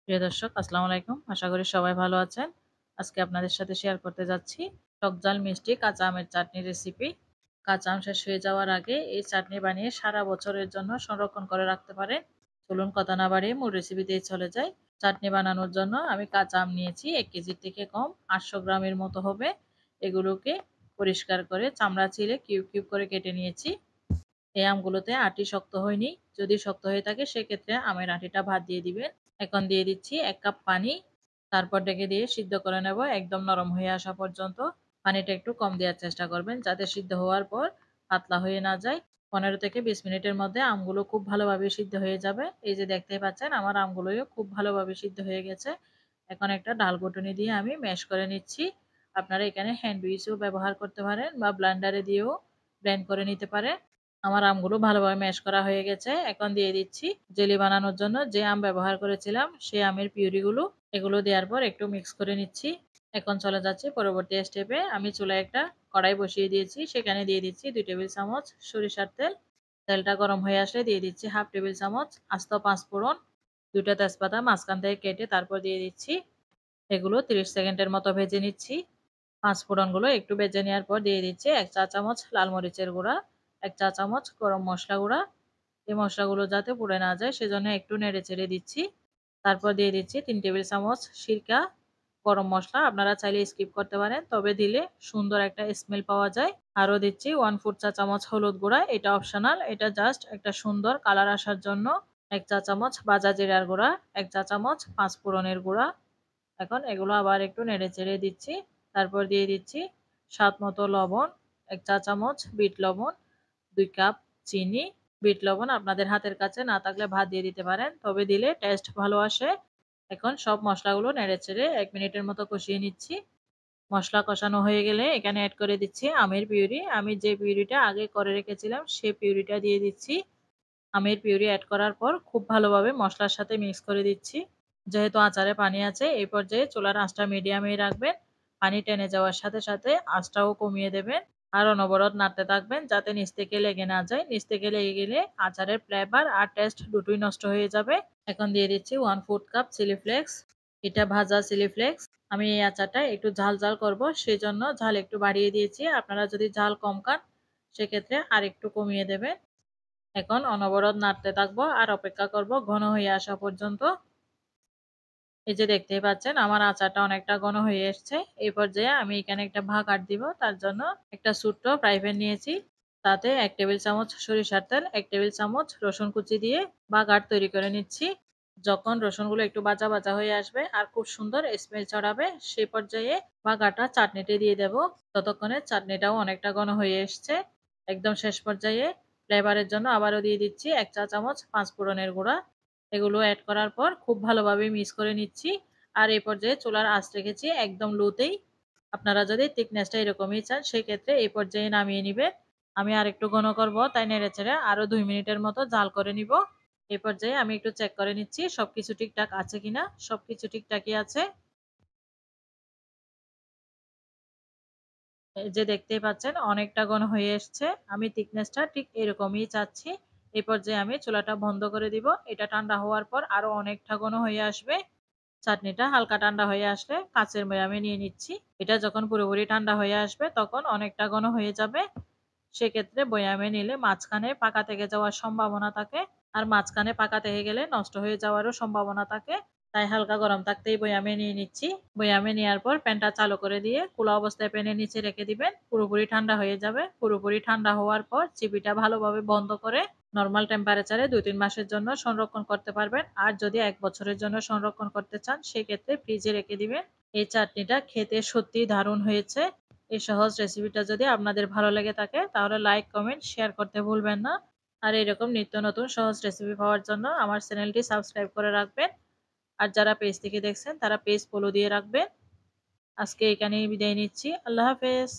প্রিয় দর্শক, আসসালামু আলাইকুম। আশা করি সবাই ভালো আছেন। আজকে আপনাদের সাথে শেয়ার করতে যাচ্ছি টক-ঝাল মিষ্টি কাঁচা আমের চাটনি রেসিপি। কাঁচা আম শেষ হয়ে যাওয়ার আগে এই চাটনি বানিয়ে সারা বছরের জন্য সংরক্ষণ করে রাখতে পারেন। চলুন কথা না বাড়িয়ে মূল রেসিপিতেই চলে যাই। চাটনি বানানোর জন্য আমি কাঁচা আম নিয়েছি ১ কেজির থেকে কম, ৮০০ গ্রামের মতো হবে। এগুলোকে পরিষ্কার করে চামড়া ছিলে কিউব কিউব করে কেটে নিয়েছি। এই আমগুলোতে আঁটি শক্ত হয়নি। যদি শক্ত হয়ে থাকে সেক্ষেত্রে আমের আঁটিটা বাদ দিয়ে দিবেন। এখন দিয়ে দিচ্ছি ১ কাপ পানি। তারপর ঢেকে দিয়ে সিদ্ধ করে নেব একদম নরম হয়ে আসা পর্যন্ত। পানিটা একটু কম দেওয়ার চেষ্টা করবেন যাতে সিদ্ধ হওয়ার পর পাতলা হয়ে না যায়। ১৫ থেকে ২০ মিনিটের মধ্যে আমগুলো খুব ভালোভাবে সিদ্ধ হয়ে যাবে। এই যে দেখতেই পাচ্ছেন আমার আমগুলোও খুব ভালোভাবে সিদ্ধ হয়ে গেছে। এখন একটা ডাল ঘুটুনি দিয়ে আমি ম্যাশ করে নিচ্ছি। আপনারা এখানে হ্যান্ড উইচও ব্যবহার করতে পারেন বা ব্লেন্ডারে দিয়েও ব্লেন্ড করে নিতে পারেন। আমার আমগুলো ভালোভাবে ম্যাশ করা হয়ে গেছে। এখন দিয়ে দিচ্ছি জেলি বানানোর জন্য যে আম ব্যবহার করেছিলাম সেই আমের পিউরিগুলো। এগুলো দেওয়ার পর একটু মিক্স করে নিচ্ছি। এখন চলে যাচ্ছি পরবর্তী স্টেপে। আমি চুলায় একটা কড়াই বসিয়ে দিয়েছি। সেখানে দিয়ে দিচ্ছি ২ টেবিল চামচ সরিষার তেল। তেলটা গরম হয়ে আসলে দিয়ে দিচ্ছি 1/2 টেবিল চামচ আস্ত পাঁচফোড়ন, ২ টা তেজপাতা মাঝখান থেকে কেটে তারপর দিয়ে দিচ্ছি। এগুলো ৩০ সেকেন্ডের মতো ভেজে নিচ্ছি। পাঁচফোড়নগুলো একটু ভেজে নেওয়ার পর দিয়ে দিচ্ছি ১ চা চামচ লাল মরিচের গুঁড়া, ১ চা চামচ গরম মসলা গুঁড়া। এই মসলাগুলো যাতে পুড়ে না যায় সেজন্য একটু নেড়ে-চেড়ে দিচ্ছি। তারপর দিয়ে দিচ্ছি ৩ টেবিল চামচ সিরকা, গরম মসলা আপনারা চাইলে স্কিপ করতে পারেন, তবে দিলে সুন্দর একটা স্মেল পাওয়া যায়। আরও দিচ্ছি 1/4 চা চামচ হলুদ গুঁড়া, এটা অপশনাল, এটা জাস্ট একটা সুন্দর কালার আসার জন্য। ১ চা চামচ ভাজা জিরার গুঁড়া, ১ চা চামচ পাঁচফোড়নের গুঁড়া। এখন এগুলো আবার একটু নেড়ে-চেড়ে দিচ্ছি। তারপর দিয়ে দিচ্ছি স্বাদ মতো লবণ, ১ চা চামচ বিট লবণ, ২ কাপ চিনি। বিট লবণ আপনাদের হাতের কাছে না থাকলে ভাত দিয়ে দিতে পারেন, তবে দিলে টেস্ট ভালো আসে। এখন সব মশলাগুলো নেড়ে-চেড়ে ১ মিনিটের মতো কষিয়ে নিচ্ছি। মসলা কষানো হয়ে গেলে এখানে এড করে দিচ্ছি আমের পিউরি। আমি যে পিউরিটা আগে করে রেখেছিলাম সেই পিউরিটা দিয়ে দিচ্ছি। আমের পিউরি এড করার পর খুব ভালোভাবে মসলার সাথে মিক্স করে দিচ্ছি। যেহেতু আচারে পানি আছে এই পর্যায়ে চুলার আঁচটা মিডিয়ামেই রাখবেন। পানি টেনে যাওয়ার সাথে সাথে আঁচটাও কমিয়ে দেবেন। আর অনবরত নাড়তে থাকবেন যাতে নিচ থেকে লেগে না যায়। নিচ থেকে লেগে গেলে আচারের ফ্লেভার আর টেস্ট দুটোই নষ্ট হয়ে যাবে। এখন দিয়ে দিচ্ছি 1/4 কাপ চিলি ফ্লেক্স। এটা ভাজা চিলি ফ্লেক্স। আমি এই আচারটা একটু ঝাল ঝাল করব সেজন্য ঝাল একটু বাড়িয়ে দিয়েছি। আপনারা যদি ঝাল কম খান সেক্ষেত্রে আরেকটু কমিয়ে দেবেন। এখন অনবরত নাড়তে থাকবো আর অপেক্ষা করব ঘন হয়ে আসা পর্যন্ত। এই যে দেখতেই পাচ্ছেন আমার আচারটা অনেকটা ঘন হয়ে এসছে। এই পর্যায়ে আমি এখানে একটা ভাগাড় দিব। তার জন্য একটা ছোট্ট ফ্রাই প্যান নিয়েছি। তাতে ১ টেবিল চামচ সরিষার তেল, ১ টেবিল চামচ রসুন কুচি দিয়ে ভাগাড় তৈরি করে নিচ্ছি। যখন রসুনগুলো একটু ভাজা ভাজা হয়ে আসবে আর খুব সুন্দর স্মেল ছড়াবে সেই পর্যায়ে ভাগাড়টা চাটনিতে দিয়ে দেব। ততক্ষণে চাটনিটাও অনেকটা ঘন হয়ে এসছে। একদম শেষ পর্যায়ে ফ্লেভারের জন্য আবারও দিয়ে দিচ্ছি ১ চা চামচ পাঁচফোড়নের গুঁড়া। এগুলো এড করার পর খুব ভালোভাবে মিক্স করে নিচ্ছি। আর এই পর্যায়ে চুলার আঁচ রেখেছি একদম লোতেই। আপনারা যদি থিকনেসটা এরকমই চান সেক্ষেত্রে এই পর্যায়ে নামিয়ে নিবেন। আমি আরেকটু ঘন করব তাই নেড়েচেড়ে আরো ২ মিনিটের মতো জাল করে নিব। এই পর্যায়ে আমি একটু চেক করে নিচ্ছি সবকিছু ঠিকঠাক আছে কিনা। সবকিছু ঠিকঠাকই আছে। এই যে দেখতেই পাচ্ছেন অনেকটা ঘন হয়ে এসছে। আমি থিকনেসটা ঠিক এরকমই চাচ্ছি। এই পর্যায়ে আমি চুলাটা বন্ধ করে দিব। এটা ঠান্ডা হওয়ার পর আরো অনেকটা ঘন হয়ে আসবে। চাটনিটা হালকা ঠান্ডা হয়ে আসলে কাঁচের বয়ামে নিয়ে নিচ্ছি। এটা যখন পুরোপুরি ঠান্ডা হয়ে আসবে তখন অনেকটা ঘন হয়ে যাবে। সেক্ষেত্রে বয়ামে নিলে মাঝখানে পাকা থেকে যাওয়ার সম্ভাবনা থাকে। আর মাঝখানে পাকা থেকে গেলে নষ্ট হয়ে যাওয়ারও সম্ভাবনা থাকে। তাই হালকা গরম থাকতেই বয়ামে নিয়ে নিচ্ছি। বয়ামে নেওয়ার পর প্যানটা চালু করে দিয়ে খোলা অবস্থায় প্যানের নিচে রেখে দিবেন। পুরোপুরি ঠান্ডা হয়ে যাবে। পুরোপুরি ঠান্ডা হওয়ার পর চিবিটা ভালোভাবে বন্ধ করে নরমাল টেম্পারেচারে ২-৩ মাসের জন্য সংরক্ষণ করতে পারবেন। আর যদি ১ বছরের জন্য সংরক্ষণ করতে চান সেক্ষেত্রে ফ্রিজে রেখে দিবেন। এই চাটনিটা খেতে সত্যিই দারুণ হয়েছে। এই সহজ রেসিপিটা যদি আপনাদের ভালো লেগে থাকে তাহলে লাইক, কমেন্ট, শেয়ার করতে ভুলবেন না। আর এরকম নিত্য নতুন সহজ রেসিপি পাওয়ার জন্য আমার চ্যানেলটি সাবস্ক্রাইব করে রাখবেন। আর যারা পেজ থেকে দেখছেন তারা পেজ ফলো দিয়ে রাখবেন। আজকে এখানেই বিদায় নিচ্ছি। আল্লাহ হাফেজ।